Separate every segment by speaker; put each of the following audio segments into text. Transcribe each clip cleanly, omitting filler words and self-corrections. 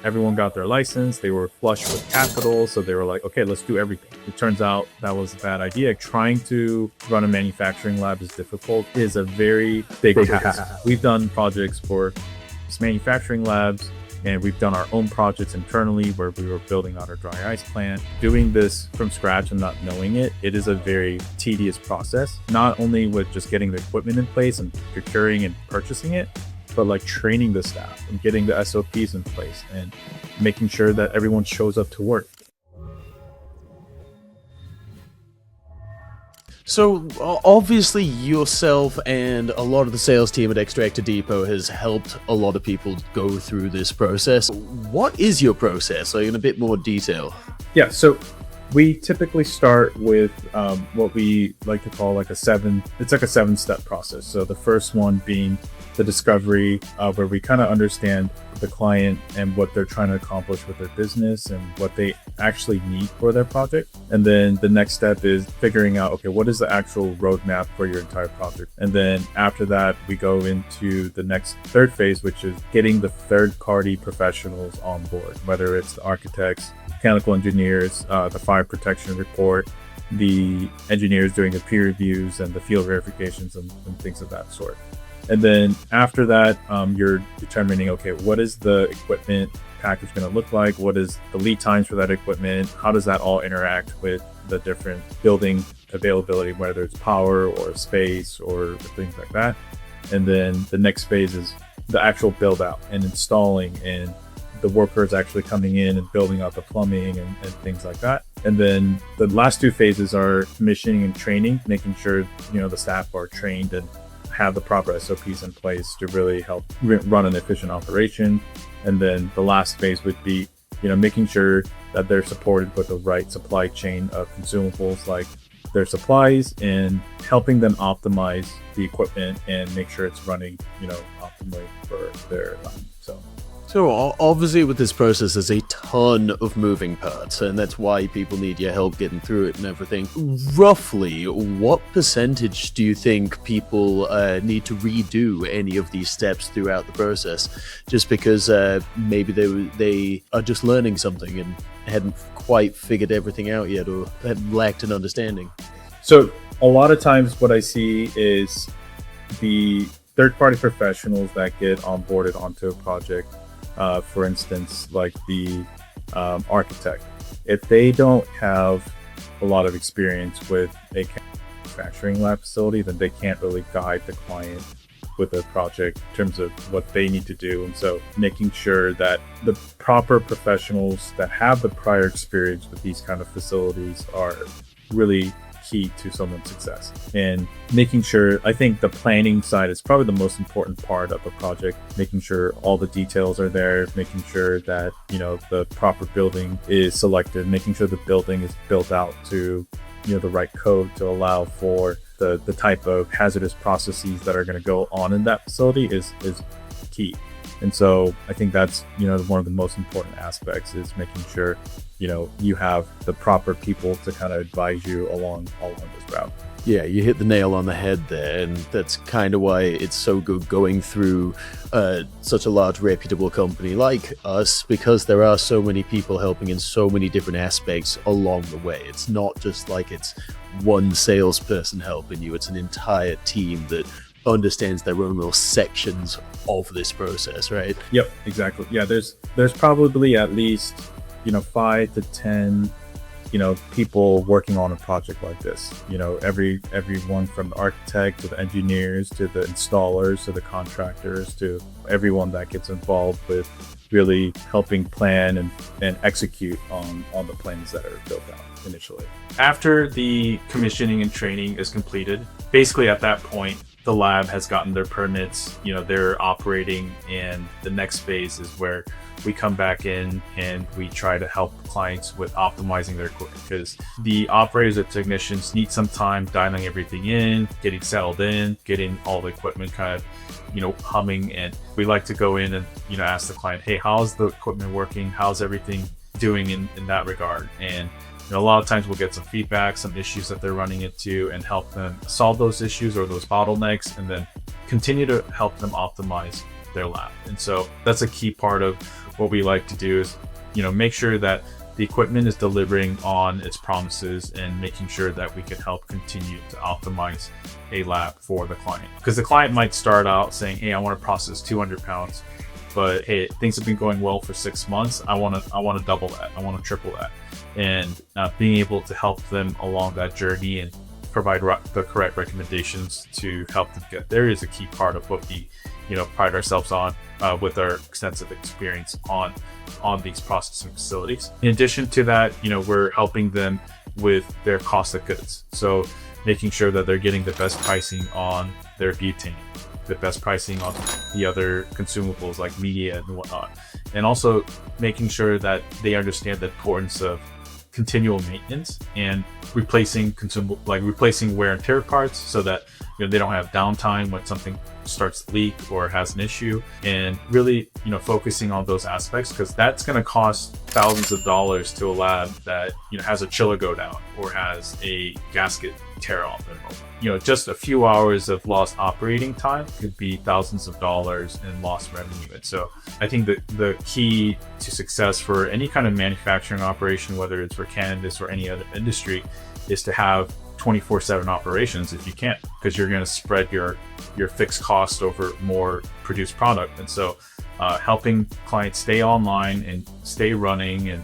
Speaker 1: everyone got their license, they were flush with capital, so they were like, okay, let's do everything. It turns out that was a bad idea. Trying to run a manufacturing lab is difficult, it is a very big task. We've done projects for manufacturing labs, and we've done our own projects internally where we were building out our dry ice plant. Doing this from scratch and not knowing it, it is a very tedious process, not only with just getting the equipment in place and procuring and purchasing it, but like training the staff and getting the SOPs in place and making sure that everyone shows up to work.
Speaker 2: So obviously yourself and a lot of the sales team at Extractor Depot has helped a lot of people go through this process. What is your process? Like in a bit more detail.
Speaker 1: Yeah, so we typically start with what we like to call like a 7-step process. So the first one being the discovery, where we kind of understand the client and what they're trying to accomplish with their business and what they actually need for their project. And then the next step is figuring out, okay, what is the actual roadmap for your entire project? And then after that, we go into the next third phase, which is getting the third-party professionals on board, whether it's the architects, mechanical engineers, the fire protection report, the engineers doing the peer reviews and the field verifications and things of that sort. And then after that, you're determining, okay, what is the equipment package going to look like? What is the lead times for that equipment? How does that all interact with the different building availability, whether it's power or space or things like that? And then the next phase is the actual build out and installing, and the workers actually coming in and building out the plumbing and things like that. And then the last two phases are commissioning and training, making sure, the staff are trained and have the proper SOPs in place to really help run an efficient operation. And then the last phase would be, making sure that they're supported with the right supply chain of consumables like their supplies, and helping them optimize the equipment and make sure it's running, optimally for their
Speaker 2: So obviously with this process, there's a ton of moving parts, and that's why people need your help getting through it and everything. Roughly, what percentage do you think people need to redo any of these steps throughout the process? Just because maybe they are just learning something and hadn't quite figured everything out yet, or had lacked an understanding.
Speaker 1: So a lot of times what I see is the third-party professionals that get onboarded onto a project. For instance, like the architect, if they don't have a lot of experience with a manufacturing lab facility, then they can't really guide the client with a project in terms of what they need to do. And so making sure that the proper professionals that have the prior experience with these kind of facilities are really key to someone's success. And making sure, I think the planning side is probably the most important part of a project, making sure all the details are there, making sure that, the proper building is selected, making sure the building is built out to, the right code to allow for the type of hazardous processes that are going to go on in that facility is key. And so I think that's, one of the most important aspects is making sure, you have the proper people to kind of advise you along this route.
Speaker 2: Yeah, you hit the nail on the head there, and that's kind of why it's so good going through such a large reputable company like us, because there are so many people helping in so many different aspects along the way. It's not just like it's one salesperson helping you, it's an entire team that understands their own little sections of this process, right?
Speaker 1: Yep, exactly. Yeah, there's probably at least 5 to 10 people working on a project like this. Everyone from the architect to the engineers to the installers to the contractors to everyone that gets involved with really helping plan and execute on the plans that are built out initially. After the commissioning and training is completed, basically at that point the lab has gotten their permits, they're operating, and the next phase is where we come back in and we try to help clients with optimizing their equipment, because the operators and technicians need some time dialing everything in, getting settled in, getting all the equipment kind of, humming. And we like to go in and, ask the client, hey, how's the equipment working? How's everything doing in that regard? And a lot of times we'll get some feedback, some issues that they're running into, and help them solve those issues or those bottlenecks, and then continue to help them optimize their lab. And so that's a key part of what we like to do is, make sure that the equipment is delivering on its promises and making sure that we can help continue to optimize a lab for the client. Because the client might start out saying, hey, I want to process 200 pounds, but hey, things have been going well for 6 months. I want to double that. I want to triple that. And being able to help them along that journey and provide the correct recommendations to help them get there is a key part of what we pride ourselves on with our extensive experience on these processing facilities. In addition to that, we're helping them with their cost of goods, so making sure that they're getting the best pricing on their butane, the best pricing on the other consumables like media and whatnot, and also making sure that they understand the importance of continual maintenance and replacing wear and tear parts, so that they don't have downtime when something starts to leak or has an issue, and really focusing on those aspects, because that's going to cost thousands of dollars to a lab that has a chiller go down or has a gasket tear off. And just a few hours of lost operating time could be thousands of dollars in lost revenue. And so I think that the key to success for any kind of manufacturing operation, whether it's for cannabis or any other industry, is to have 24/7 operations if you can, because you're going to spread your fixed cost over more produced product. And so helping clients stay online and stay running and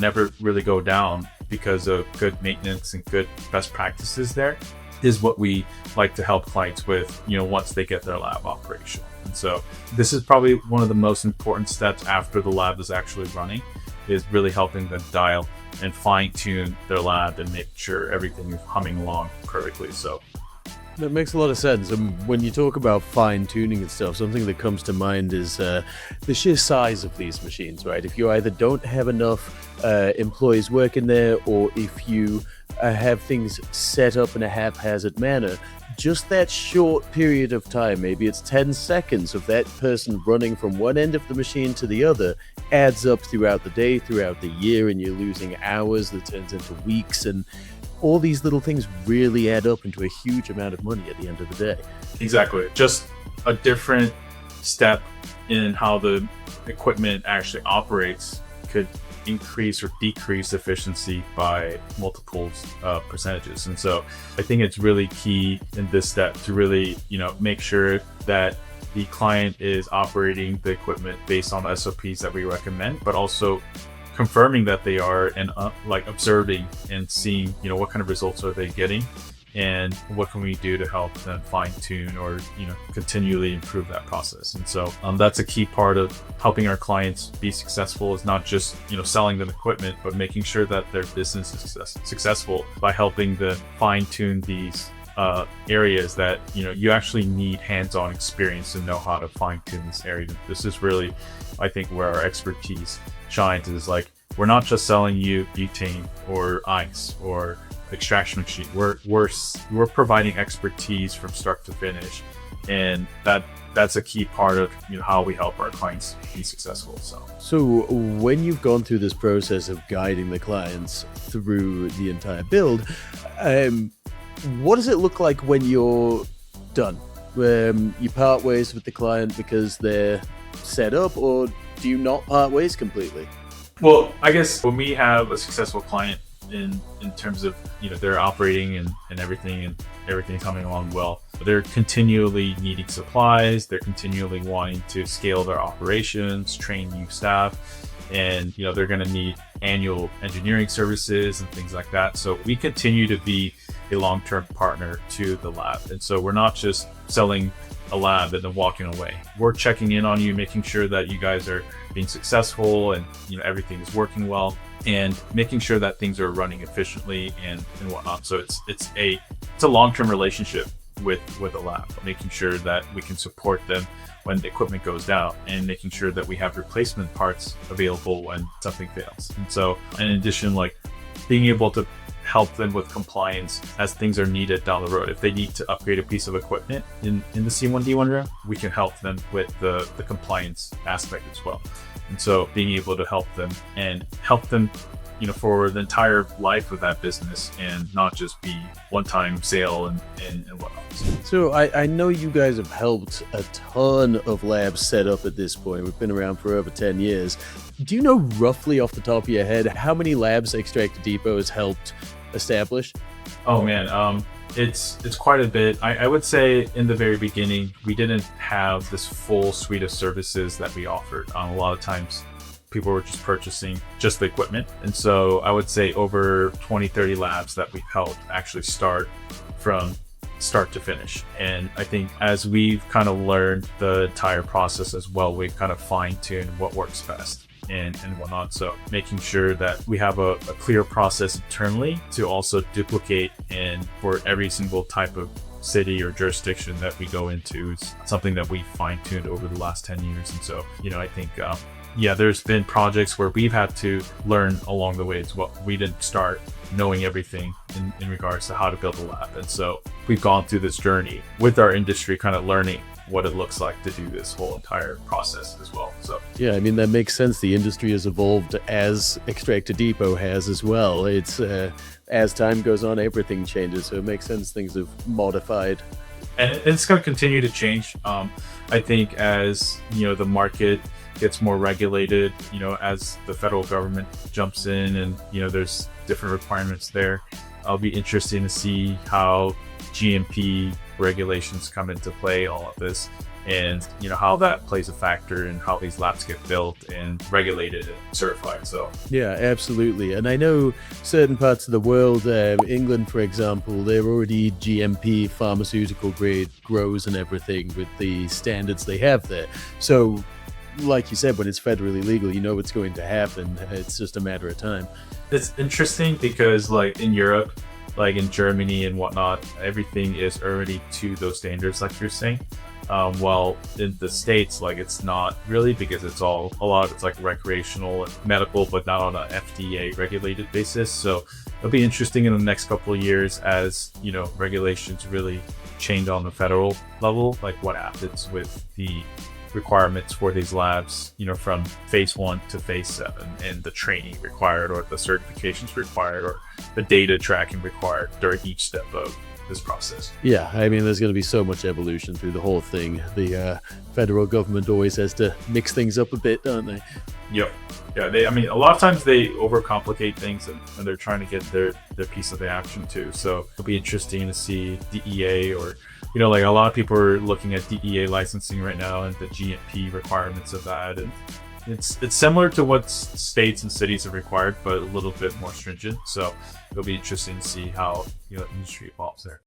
Speaker 1: never really go down because of good maintenance and good best practices there is what we like to help clients with, once they get their lab operational. And so this is probably one of the most important steps after the lab is actually running, is really helping them dial and fine tune their lab and make sure everything is humming along perfectly. So
Speaker 2: that makes a lot of sense. And when you talk about fine tuning and stuff, something that comes to mind is the sheer size of these machines, right? If you either don't have enough employees working there, or if you have things set up in a haphazard manner, just that short period of time, maybe it's 10 seconds of that person running from one end of the machine to the other, adds up throughout the day, throughout the year, and you're losing hours that turns into weeks, and all these little things really add up into a huge amount of money at the end of the day.
Speaker 1: Exactly. Just a different step in how the equipment actually operates could increase or decrease efficiency by multiples percentages. And so I think it's really key in this step to really, make sure that the client is operating the equipment based on the SOPs that we recommend, but also confirming that they are, and observing and seeing, what kind of results are they getting, and what can we do to help them fine tune or continually improve that process. And so that's a key part of helping our clients be successful, is not just selling them equipment, but making sure that their business is successful by helping them fine tune these areas that you actually need hands-on experience to know how to fine tune this area. This is really, I think, where our expertise shines, is like, we're not just selling you butane or ice or extraction machine. We're providing expertise from start to finish, and that's a key part of how we help our clients be successful.
Speaker 2: So when you've gone through this process of guiding the clients through the entire build, what does it look like when you're done? You part ways with the client because they're set up, or do you not part ways completely?
Speaker 1: Well, I guess when we have a successful client in terms of they're operating and everything's coming along well, they're continually needing supplies, they're continually wanting to scale their operations, train new staff, and they're going to need annual engineering services and things like that. So we continue to be a long-term partner to the lab, and so we're not just selling a lab and then walking away. We're checking in on you, making sure that you guys are being successful and everything is working well, and making sure that things are running efficiently and whatnot. So it's a long-term relationship with a lab, making sure that we can support them when the equipment goes down, and making sure that we have replacement parts available when something fails. And so in addition, being able to help them with compliance as things are needed down the road. If they need to upgrade a piece of equipment in the C1D1 room, we can help them with the compliance aspect as well. And so being able to help them for the entire life of that business and not just be one-time sale and whatnot.
Speaker 2: So I know you guys have helped a ton of labs set up at this point. We've been around for over 10 years. Do you know roughly off the top of your head how many labs Extractor Depot has helped establish?
Speaker 1: Oh man, it's quite a bit. I would say in the very beginning, we didn't have this full suite of services that we offered. A lot of times people were just purchasing just the equipment. And so I would say over 20, 30 labs that we've helped actually start from start to finish. And I think as we've kind of learned the entire process as well, we've kind of fine-tuned what works best and whatnot. So making sure that we have a clear process internally to also duplicate, and for every single type of city or jurisdiction that we go into is something that we fine-tuned over the last 10 years. And so, I think there's been projects where we've had to learn along the way as well. We didn't start knowing everything in regards to how to build a lab. And so we've gone through this journey with our industry, kind of learning what it looks like to do this whole entire process as well. So
Speaker 2: yeah, I mean, that makes sense. The industry has evolved as Extractor Depot has as well. It's as time goes on, everything changes. So it makes sense things have modified.
Speaker 1: And it's going to continue to change. I think as, the market gets more regulated, as the federal government jumps in and, there's different requirements there. It'll be interesting to see how GMP regulations come into play, all of this, and how that plays a factor in how these labs get built and regulated and certified. So
Speaker 2: yeah, absolutely. And I know certain parts of the world, England for example, they're already GMP pharmaceutical grade grows and everything with the standards they have there. So like you said, when it's federally legal, it's going to happen. It's just a matter of time.
Speaker 1: It's interesting because like in Europe, like in Germany and whatnot, everything is already to those standards, like you're saying. While in the States, like it's not really, because a lot of it's like recreational and medical, but not on an FDA regulated basis. So it'll be interesting in the next couple of years as, regulations really change on the federal level, like what happens with the requirements for these labs, from phase 1 to phase 7, and the training required or the certifications required or the data tracking required during each step of this process.
Speaker 2: Yeah, I mean, there's going to be so much evolution through the whole thing. The federal government always has to mix things up a bit, don't they?
Speaker 1: Yep. Yeah, a lot of times they overcomplicate things and they're trying to get their piece of the action too. So it'll be interesting to see DEA or, like a lot of people are looking at DEA licensing right now and the GMP requirements of that. And it's similar to what states and cities have required, but a little bit more stringent. So it'll be interesting to see how, the industry evolves there.